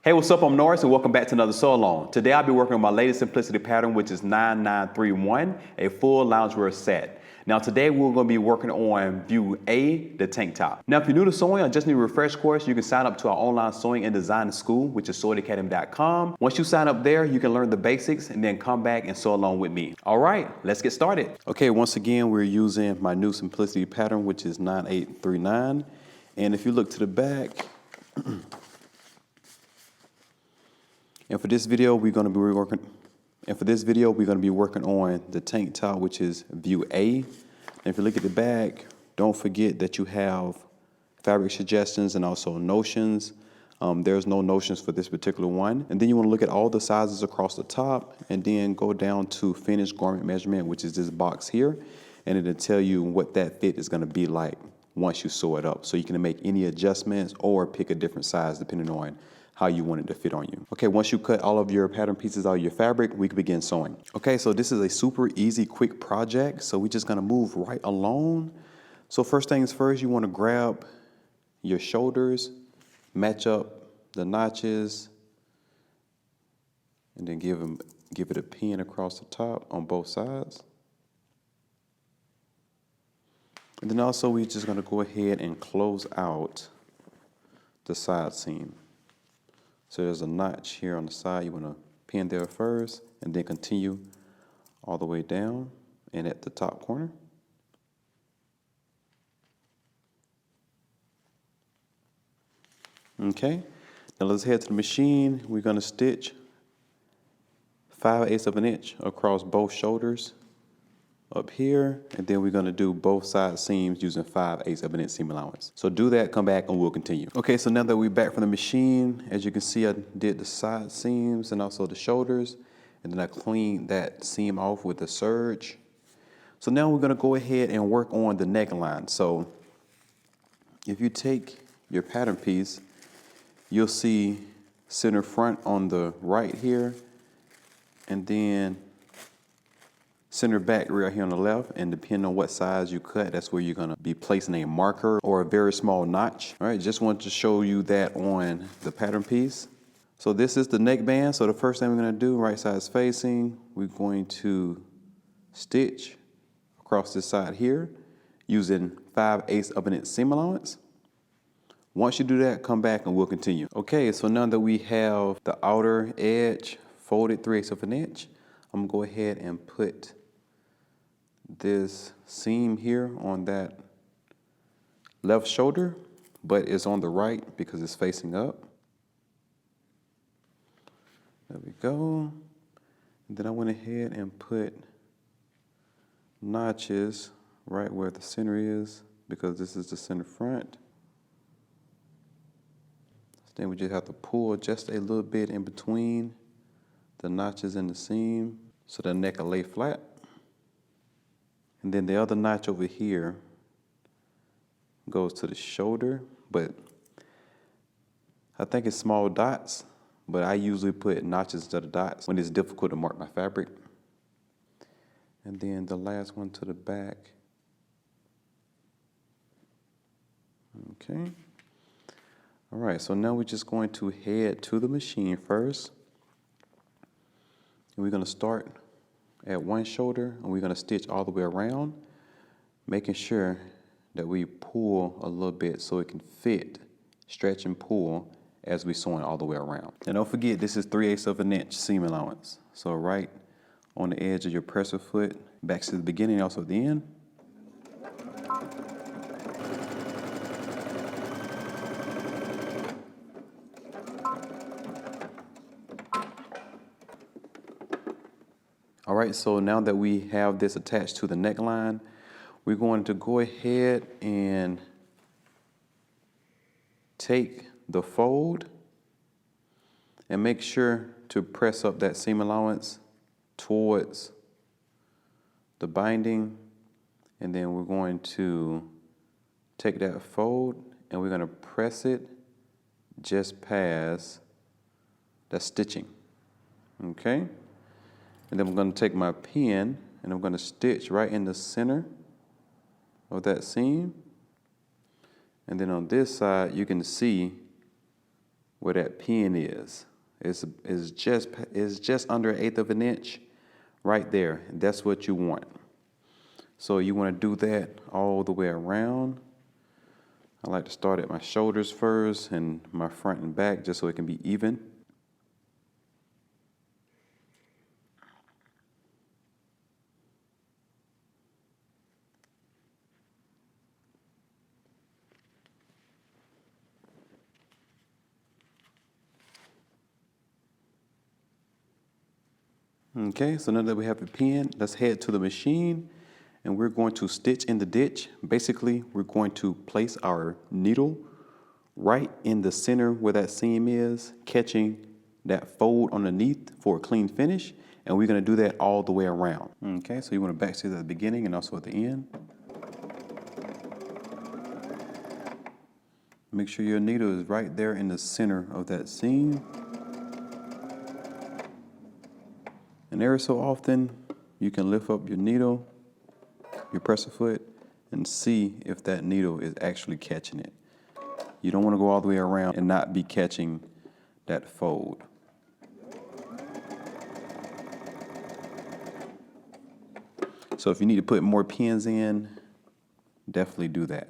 Hey, what's up? I'm Norris and welcome back to another sew along. Today I'll be working on my latest simplicity pattern, which is 9931, a full loungewear set. Now today we're going to be working on view A, the tank top. Now if you're new to sewing or just need a refresh course, you can sign up to our online sewing and design school, which is sewingacademy.com. Once you sign up there, you can learn the basics and then come back and sew along with me. All right, let's get started. Okay, once again, we're using my new simplicity pattern, which is 9839. And if you look to the back, And for this video, we're going to be working on the tank top, which is view A. And if you look at the back, don't forget that you have fabric suggestions and also notions. There's no notions for this particular one. And then you want to look at all the sizes across the top and then go down to finished garment measurement, which is this box here. And it'll tell you what that fit is going to be like once you sew it up. So you can make any adjustments or pick a different size depending on how you want it to fit on you. Okay, once you cut all of your pattern pieces out of your fabric, we can begin sewing. Okay, so this is a super easy, quick project. So we're just gonna move right along. So first things first, you wanna grab your shoulders, match up the notches, and then give it a pin across the top on both sides. And then also we're just gonna go ahead and close out the side seam. So there's a notch here on the side. You want to pin there first and then continue all the way down and at the top corner. Okay, now let's head to the machine. We're going to stitch 5/8 of an inch across both shoulders up here, and then we're going to do both side seams using 5/8 of an inch seam allowance. So do that, come back, and we'll continue. Okay, so now that we're back from the machine, as you can see, I did the side seams and also the shoulders, and then I cleaned that seam off with the serge. So now we're going to go ahead and work on the neckline. So if you take your pattern piece, you'll see center front on the right here, and then center back right here on the left, and depending on what size you cut, that's where you're gonna be placing a marker or a very small notch. All right, just wanted to show you that on the pattern piece. So this is the neckband. So the first thing we're gonna do, right side's facing, we're going to stitch across this side here using 5/8 of an inch seam allowance. Once you do that, come back and we'll continue. Okay, so now that we have the outer edge folded 3/8 of an inch, I'm gonna go ahead and put this seam here on that left shoulder, but it's on the right because it's facing up. There we go. And then I went ahead and put notches right where the center is because this is the center front. Then we just have to pull just a little bit in between the notches in the seam so the neck will lay flat. And then the other notch over here goes to the shoulder, but I think it's small dots, but I usually put notches instead of dots when it's difficult to mark my fabric. And then the last one to the back. Okay. All right, so now we're just going to head to the machine first. And we're gonna start at one shoulder, and we're gonna stitch all the way around, making sure that we pull a little bit so it can fit, stretch and pull as we sewing all the way around. And don't forget, this is 3/8 of an inch seam allowance. So right on the edge of your presser foot, back to the beginning, also the end. All right, so now that we have this attached to the neckline, we're going to go ahead and take the fold and make sure to press up that seam allowance towards the binding. And then we're going to take that fold and we're going to press it just past that stitching. Okay? And then I'm going to take my pin and I'm going to stitch right in the center of that seam. And then on this side, you can see where that pin is. It's just under 1/8 of an inch right there. That's what you want. So you want to do that all the way around. I like to start at my shoulders first and my front and back just so it can be even. Okay, so now that we have the pin, let's head to the machine and we're going to stitch in the ditch. Basically, we're going to place our needle right in the center where that seam is, catching that fold underneath for a clean finish. And we're gonna do that all the way around. Okay, so you wanna back stitch at the beginning and also at the end. Make sure your needle is right there in the center of that seam. And every so often, you can lift up your needle, your presser foot, and see if that needle is actually catching it. You don't want to go all the way around and not be catching that fold. So if you need to put more pins in, definitely do that.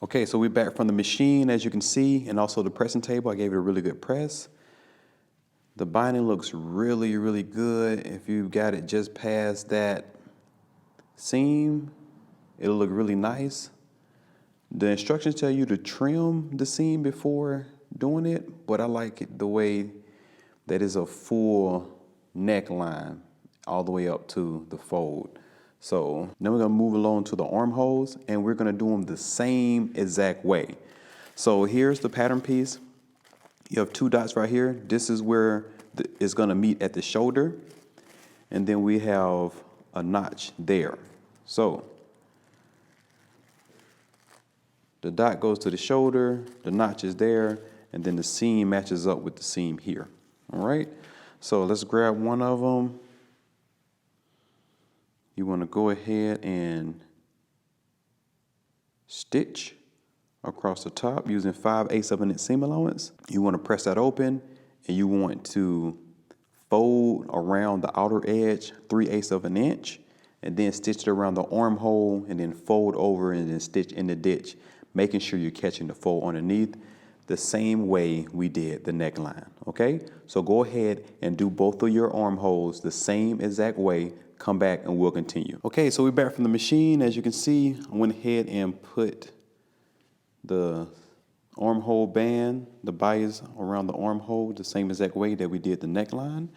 Okay, so we're back from the machine, as you can see, and also the pressing table. I gave it a really good press. The binding looks really, really good. If you got it just past that seam, it'll look really nice. The instructions tell you to trim the seam before doing it, but I like it the way that is a full neckline all the way up to the fold. So then we're gonna move along to the armholes and we're gonna do them the same exact way. So here's the pattern piece. You have 2 dots right here. This is where it's gonna meet at the shoulder. And then we have a notch there. So the dot goes to the shoulder, the notch is there, and then the seam matches up with the seam here. All right, so let's grab one of them. You want to go ahead and stitch across the top using 5/8 of an inch seam allowance. You want to press that open and you want to fold around the outer edge 3/8 of an inch and then stitch it around the armhole and then fold over and then stitch in the ditch, making sure you're catching the fold underneath the same way we did the neckline, okay? So go ahead and do both of your armholes the same exact way. Come back and we'll continue. Okay, so we're back from the machine. As you can see, I went ahead and put the armhole band, the bias around the armhole the same exact way that we did the neckline.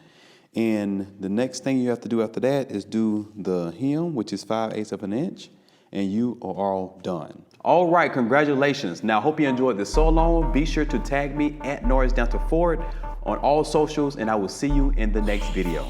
And the next thing you have to do after that is do the hem, which is 5/8 of an inch, and you are all done. All right, congratulations. Now, I hope you enjoyed this so long. Be sure to tag me at Norris Danta on all socials, and I will see you in the next video.